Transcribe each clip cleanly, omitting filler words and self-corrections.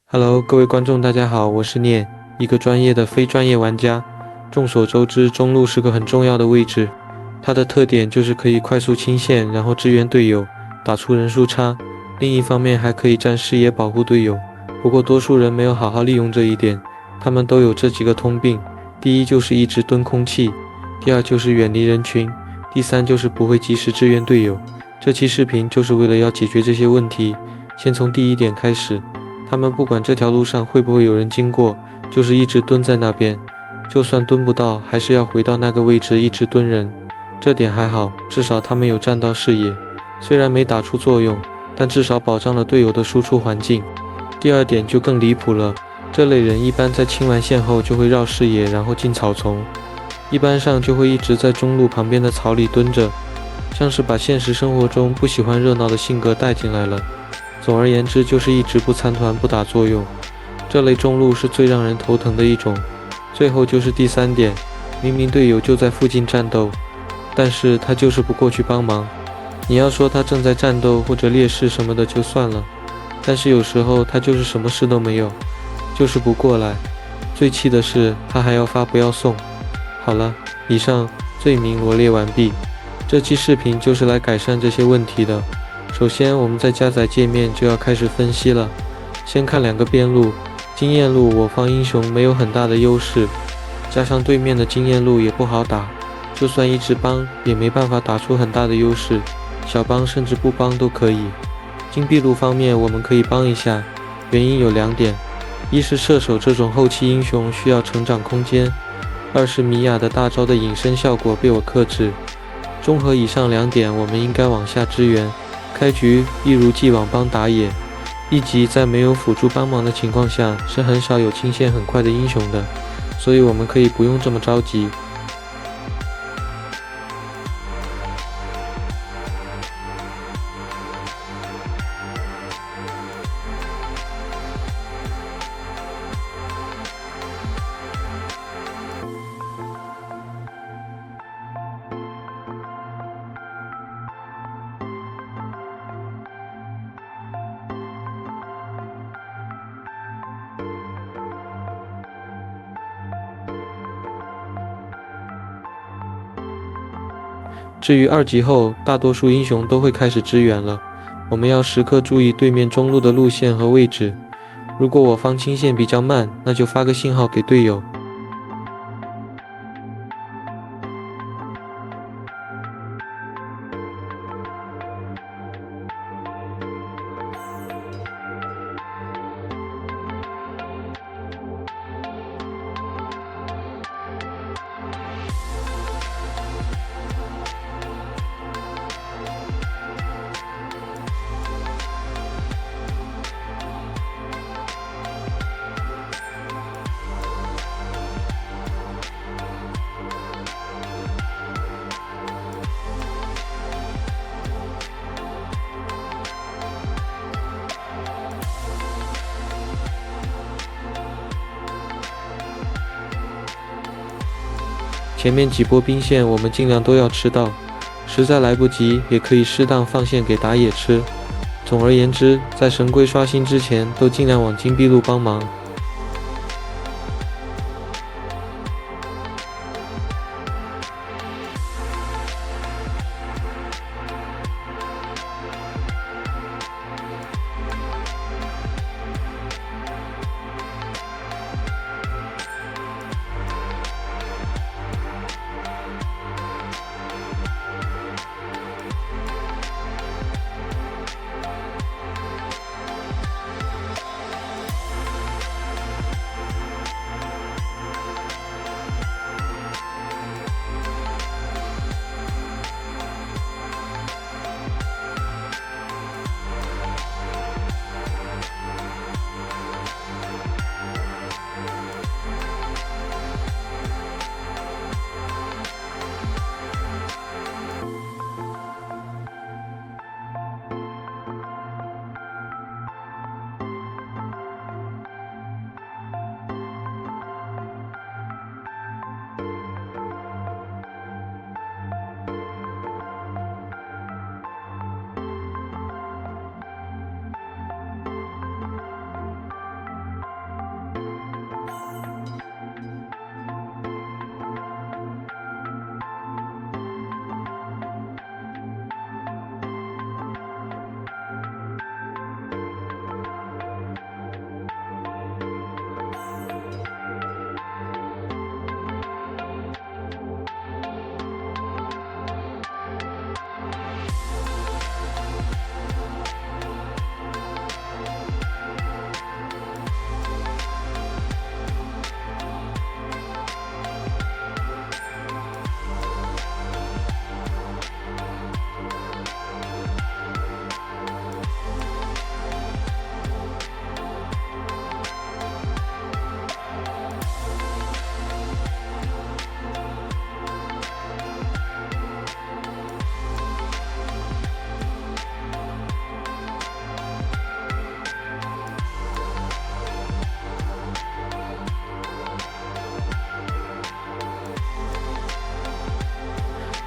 Hello，各位观众，大家好，我是念，一个专业的非专业玩家。众所周知，中路是个很重要的位置，它的特点就是可以快速清线，然后支援队友，打出人数差。另一方面还可以占视野保护队友。不过多数人没有好好利用这一点，他们都有这几个通病：第一就是一直蹲空气，第二就是远离人群，第三就是不会及时支援队友。这期视频就是为了要解决这些问题。先从第一点开始。他们不管这条路上会不会有人经过，就是一直蹲在那边，就算蹲不到，还是要回到那个位置一直蹲人。这点还好，至少他们有占到视野，虽然没打出作用，但至少保障了队友的输出环境。第二点就更离谱了，这类人一般在清完线后就会绕视野，然后进草丛，一般上就会一直在中路旁边的草里蹲着，像是把现实生活中不喜欢热闹的性格带进来了。总而言之，就是一直不参团不打作用，这类中路是最让人头疼的一种。最后就是第三点，明明队友就在附近战斗，但是他就是不过去帮忙。你要说他正在战斗或者劣势什么的就算了，但是有时候他就是什么事都没有，就是不过来。最气的是他还要发不要送。好了，以上罪名罗列完毕，这期视频就是来改善这些问题的。首先，我们在加载界面就要开始分析了。先看两个边路，经验路我方英雄没有很大的优势，加上对面的经验路也不好打，就算一直帮也没办法打出很大的优势，小帮甚至不帮都可以。金币路方面我们可以帮一下，原因有两点：一是射手这种后期英雄需要成长空间，二是米娅的大招的隐身效果被我克制。综合以上两点，我们应该往下支援。开局一如既往帮打野，一级在没有辅助帮忙的情况下是很少有清线很快的英雄的，所以我们可以不用这么着急。至于二级后，大多数英雄都会开始支援了，我们要时刻注意对面中路的路线和位置。如果我方清线比较慢，那就发个信号给队友。前面几波兵线我们尽量都要吃到，实在来不及也可以适当放线给打野吃。总而言之，在神龟刷新之前都尽量往金币路帮忙。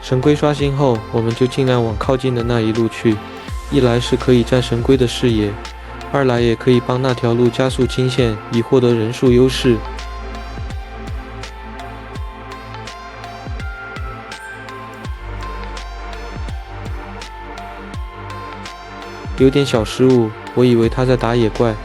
神龟刷新后，我们就尽量往靠近的那一路去，一来是可以占神龟的视野，二来也可以帮那条路加速清线，以获得人数优势。有点小失误，我以为他在打野怪。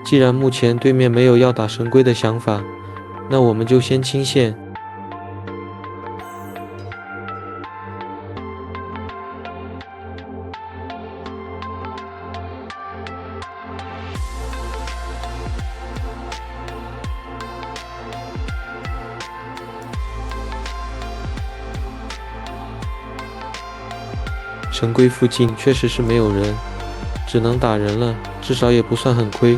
既然目前对面没有要打神龟的想法，那我们就先清线。神龟附近确实是没有人，只能打人了，至少也不算很亏。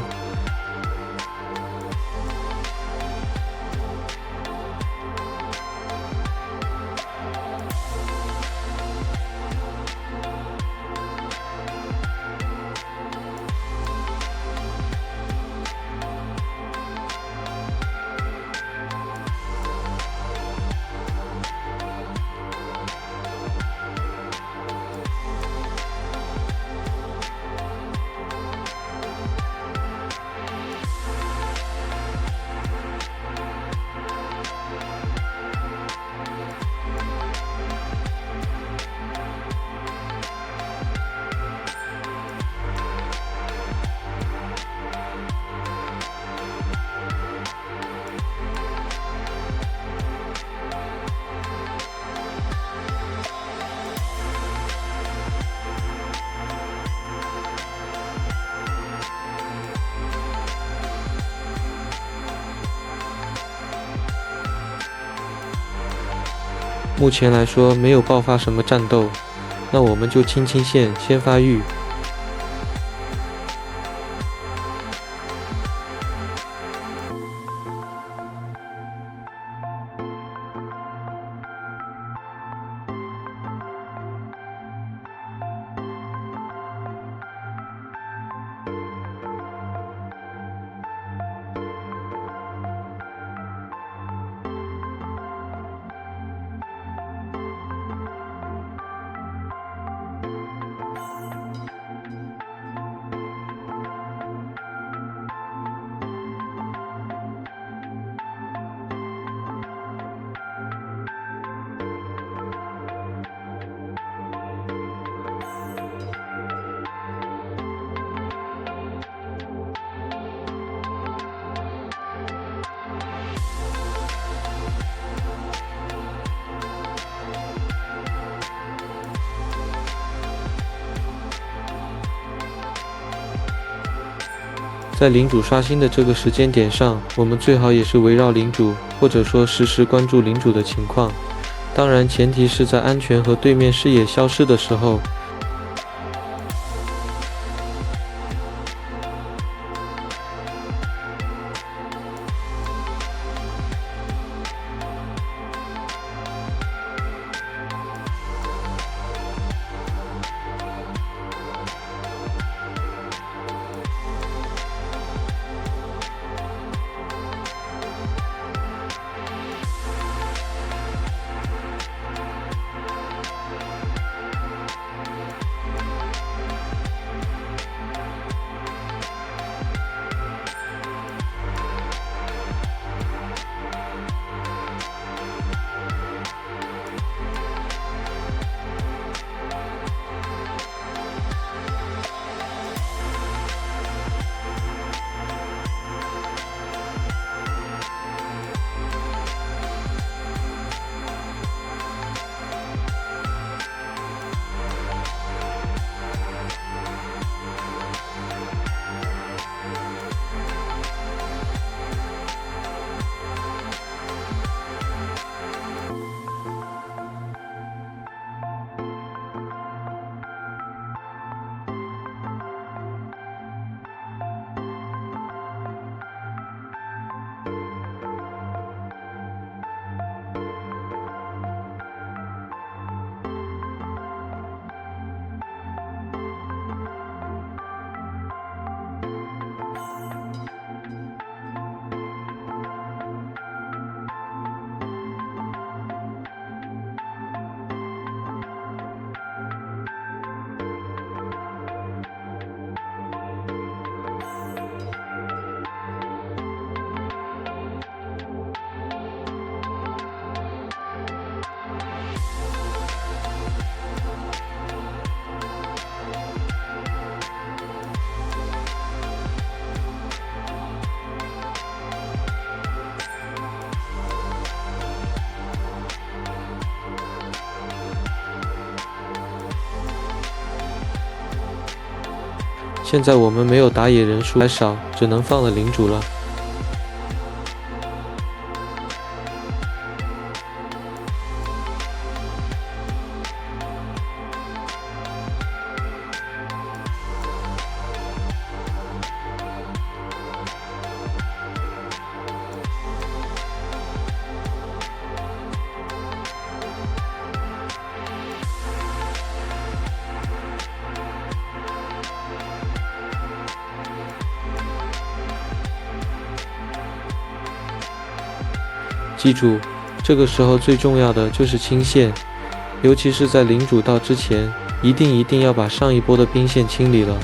目前来说没有爆发什么战斗，那我们就清清线，先发育。在领主刷新的这个时间点上，我们最好也是围绕领主，或者说实时关注领主的情况。当然，前提是在安全和对面视野消失的时候。现在我们没有打野人数还少，只能放了领主了。记住，这个时候最重要的就是清线，尤其是在领主到之前，一定要把上一波的兵线清理了，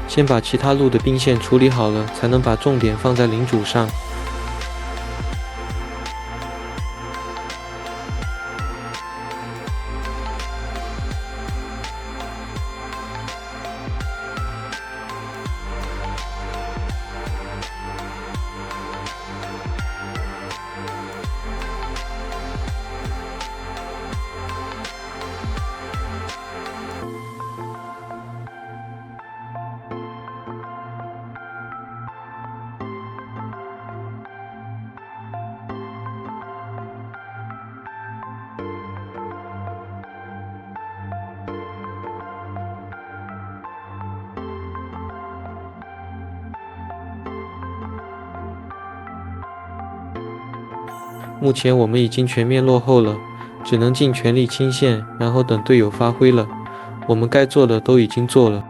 先把其他路的兵线处理好了，才能把重点放在领主上。目前我们已经全面落后了，只能尽全力清线，然后等队友发挥了。我们该做的都已经做了。